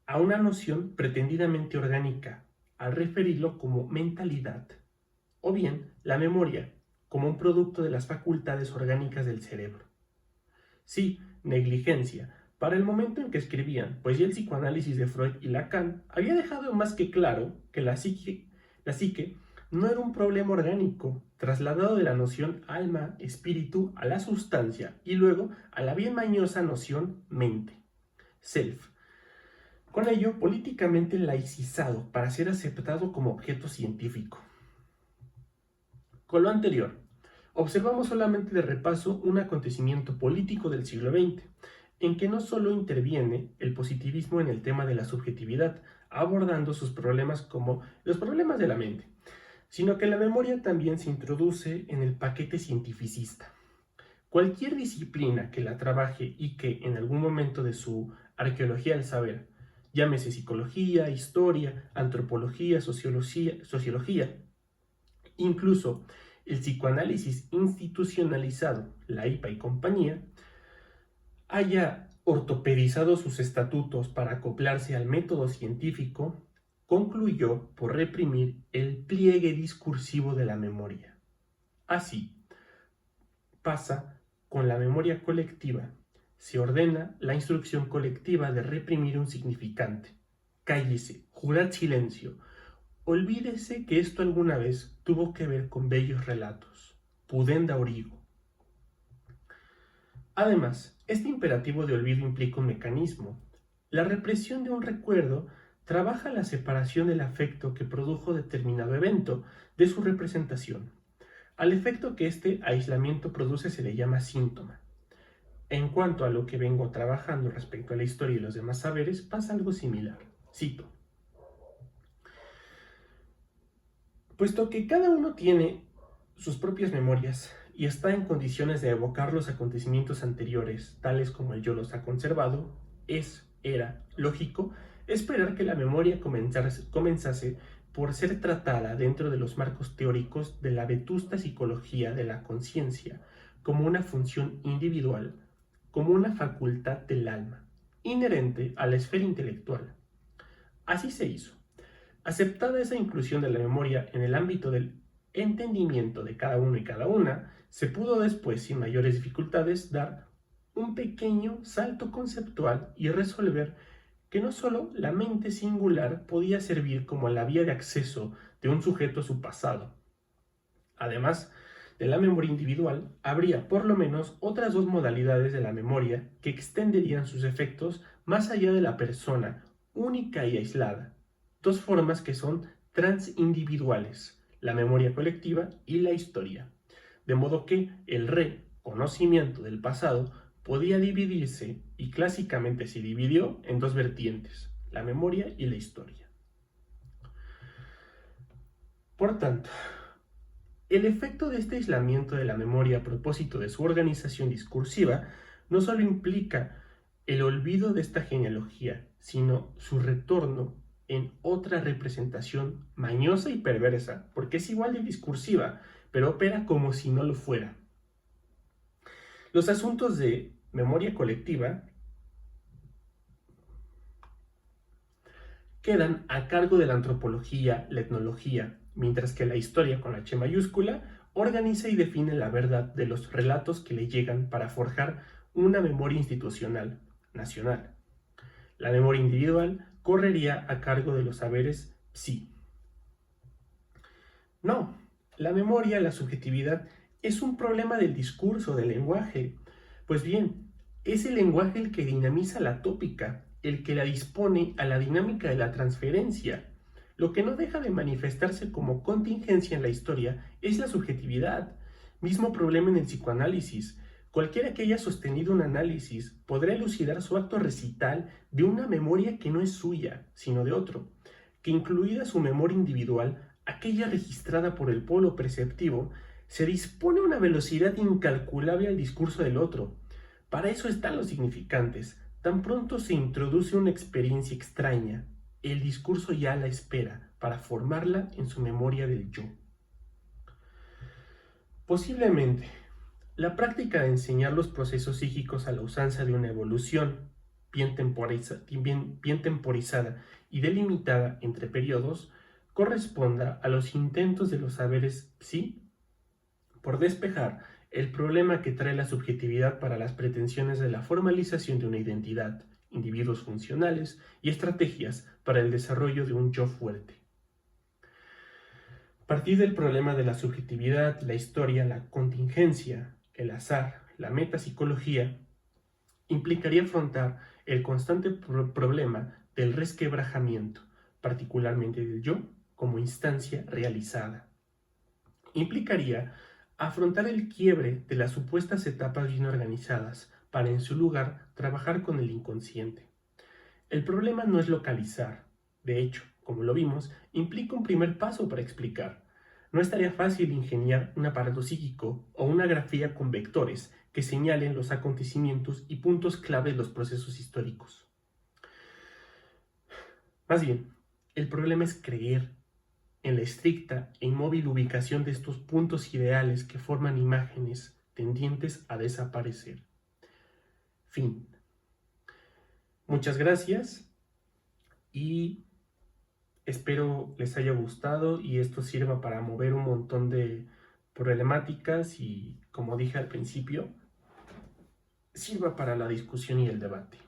Speaker 1: a una noción pretendidamente orgánica, al referirlo como mentalidad, o bien la memoria como un producto de las facultades orgánicas del cerebro. Sí, negligencia, para el momento en que escribían, pues ya el psicoanálisis de Freud y Lacan había dejado más que claro que la psique no era un problema orgánico, trasladado de la noción alma, espíritu a la sustancia y luego a la bien mañosa noción mente, self. Con ello, políticamente laicizado para ser aceptado como objeto científico. Con lo anterior, observamos solamente de repaso un acontecimiento político del siglo XX, en que no solo interviene el positivismo en el tema de la subjetividad, abordando sus problemas como los problemas de la mente, sino que la memoria también se introduce en el paquete cientificista. Cualquier disciplina que la trabaje y que en algún momento de su arqueología del saber, llámese psicología, historia, antropología, sociología, incluso el psicoanálisis institucionalizado, la IPA y compañía, haya ortopedizado sus estatutos para acoplarse al método científico, concluyó por reprimir el pliegue discursivo de la memoria. Así, pasa con la memoria colectiva. Se ordena la instrucción colectiva de reprimir un significante. Cállese, jurad silencio. Olvídese que esto alguna vez tuvo que ver con bellos relatos. Pudenda Origo. Además, este imperativo de olvido implica un mecanismo. La represión de un recuerdo trabaja la separación del afecto que produjo determinado evento de su representación. Al efecto que este aislamiento produce se le llama síntoma. En cuanto a lo que vengo trabajando respecto a la historia y los demás saberes, pasa algo similar. Cito. Puesto que cada uno tiene sus propias memorias y está en condiciones de evocar los acontecimientos anteriores, tales como el yo los ha conservado, era lógico esperar que la memoria comenzase por ser tratada dentro de los marcos teóricos de la vetusta psicología de la conciencia, como una función individual, como una facultad del alma, inherente a la esfera intelectual. Así se hizo. Aceptada esa inclusión de la memoria en el ámbito del entendimiento de cada uno y cada una, se pudo después, sin mayores dificultades, dar un pequeño salto conceptual y resolver que no solo la mente singular podía servir como la vía de acceso de un sujeto a su pasado. Además de la memoria individual, habría por lo menos otras dos modalidades de la memoria que extenderían sus efectos más allá de la persona, única y aislada. Dos formas que son transindividuales, la memoria colectiva y la historia. De modo que el reconocimiento del pasado podía dividirse, y clásicamente se dividió, en dos vertientes, la memoria y la historia. Por tanto, el efecto de este aislamiento de la memoria a propósito de su organización discursiva no solo implica el olvido de esta genealogía, sino su retorno en otra representación mañosa y perversa, porque es igual de discursiva, pero opera como si no lo fuera. Los asuntos de memoria colectiva quedan a cargo de la antropología, la etnología, mientras que la historia, con la H mayúscula, organiza y define la verdad de los relatos que le llegan para forjar una memoria institucional, nacional. La memoria individual correría a cargo de los saberes psi. No, la memoria, la subjetividad, es un problema del discurso, del lenguaje. Pues bien, es el lenguaje el que dinamiza la tópica, el que la dispone a la dinámica de la transferencia. Lo que no deja de manifestarse como contingencia en la historia es la subjetividad. Mismo problema en el psicoanálisis. Cualquiera que haya sostenido un análisis podrá elucidar su acto recital de una memoria que no es suya, sino de otro, que incluida su memoria individual, aquella registrada por el polo perceptivo, se dispone a una velocidad incalculable al discurso del otro. Para eso están los significantes. Tan pronto se introduce una experiencia extraña, el discurso ya la espera para formarla en su memoria del yo. Posiblemente, la práctica de enseñar los procesos psíquicos a la usanza de una evolución bien temporizada y delimitada entre periodos corresponda a los intentos de los saberes psi por despejar el problema que trae la subjetividad para las pretensiones de la formalización de una identidad, individuos funcionales y estrategias para el desarrollo de un yo fuerte. Partir del problema de la subjetividad, la historia, la contingencia, el azar, la metapsicología, implicaría afrontar el constante problema del resquebrajamiento, particularmente del yo como instancia realizada. Implicaría afrontar el quiebre de las supuestas etapas bien organizadas para en su lugar trabajar con el inconsciente. El problema no es localizar, de hecho, como lo vimos, implica un primer paso para explicar. No estaría fácil ingeniar un aparato psíquico o una grafía con vectores que señalen los acontecimientos y puntos clave de los procesos históricos. Más bien, el problema es creer en la estricta e inmóvil ubicación de estos puntos ideales que forman imágenes tendientes a desaparecer. Fin. Muchas gracias y espero les haya gustado y esto sirva para mover un montón de problemáticas y, como dije al principio, sirva para la discusión y el debate.